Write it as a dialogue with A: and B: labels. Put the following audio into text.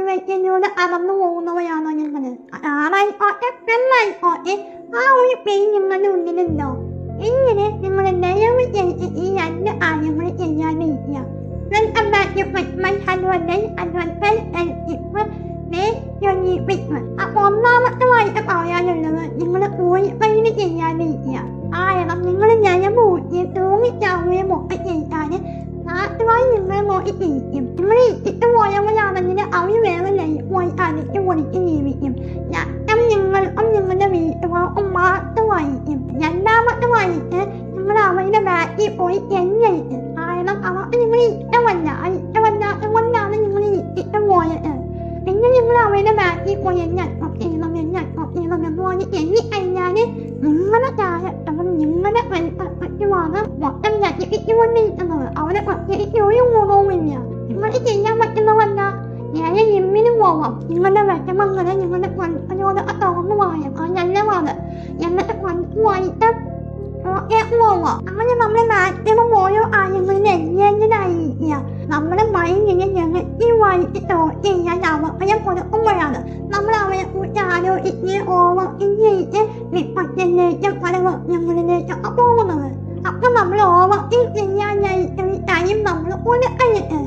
A: വൈകിലൂടെ അറന്നു പോകുന്നവയാണോ നിങ്ങൾ? ആറായിക്കോട്ടെ പെണ്ണായിക്കോട്ടെ, ആ ഒരു പേര് നിങ്ങളുടെ ഉള്ളിലുണ്ടോ? എങ്ങനെ നിങ്ങൾ ദയവ് ചെയ്ത് ഈ രണ്ട് കാര്യങ്ങൾ ചെയ്യാതിരിക്കുക. അപ്പൊ ഒന്നാമത്തെ പറയാനുള്ളത് നിങ്ങൾ കോഴിപ്പയിന് ചെയ്യാതിരിക്കുക. കാരണം നിങ്ങൾ ജലമൂട്ടിയെ തൂങ്ങിച്ചാവുകയും ഒക്കെ ചെയ്താൽ നാട്ടുകാർ നിങ്ങളെ നോക്കി ജീവിക്കും. നിങ്ങൾ ഇട്ടിട്ട് പോയവരാണെങ്കിൽ അവർ വേറെ പോയി അതിട്ട് പൊളിച്ച് ജീവിക്കും. നഷ്ടം നിങ്ങൾക്കും നിങ്ങളുടെ വീട്ടുകാർക്കും മാത്രമായിരിക്കും. രണ്ടാമത്തെ വഴിക്ക് നിങ്ങൾ അവരുടെ ബാക്കിൽ പോയി ചെല്ലരുത്. കാരണം അവർക്ക് നിങ്ങൾ ഇഷ്ടമല്ലാത്തത് കൊണ്ടാണ് നിങ്ങൾ ഇട്ടിട്ട് പോയത്. പിന്നെ നിങ്ങൾ അവരുടെ ബാക്കിൽ പോയി എന്നോ എന്ന് പറഞ്ഞ് ചെല്ലിക്കഴിഞ്ഞാൽ നിങ്ങളുടെ ചാരട്ടവും നിങ്ങളുടെ പറ്റുമാണ് മൊത്തം ചട്ടിക്കൊണ്ടിരിക്കുന്നത്. അവരെ പ്രത്യേകിച്ച് ഒരു ഗുണവുമില്ല. നിങ്ങൾ ചെയ്യാൻ പറ്റുന്നവല്ല. ഞാൻ ജിമ്മിന് പോവാം. നിങ്ങളുടെ വിഷമങ്ങളെ നിങ്ങളുടെ ഫ്രണ്ട്സിനോട് തുറന്നു പറയാം. അത് നല്ലതാണ്. എന്നിട്ട് ഫ്രണ്ട്സ് വായിട്ട് പോവാം. അങ്ങനെ നമ്മൾ മാക്സിമം ഓരോ കാര്യങ്ങളിൽ എൻഗേജഡായിരിക്കുക. നമ്മുടെ മൈൻഡിനെ നെഗറ്റീവായിട്ട് തോട്ട് ചെയ്യാൻ അവസരം കൊടുക്കുമ്പോഴാണ് നമ്മൾ അവരെ കുറിച്ച് ആലോചിച്ച് ഓവർ ചെയ്ത് വിപത്തിലേക്കും പല വർഷങ്ങളിലേക്കൊക്കെ പോകുന്നത്. അപ്പൊ നമ്മൾ ഓവർ ചെയ്യാനായിട്ട് ടൈം നമ്മൾ കൊടുക്കരുത്.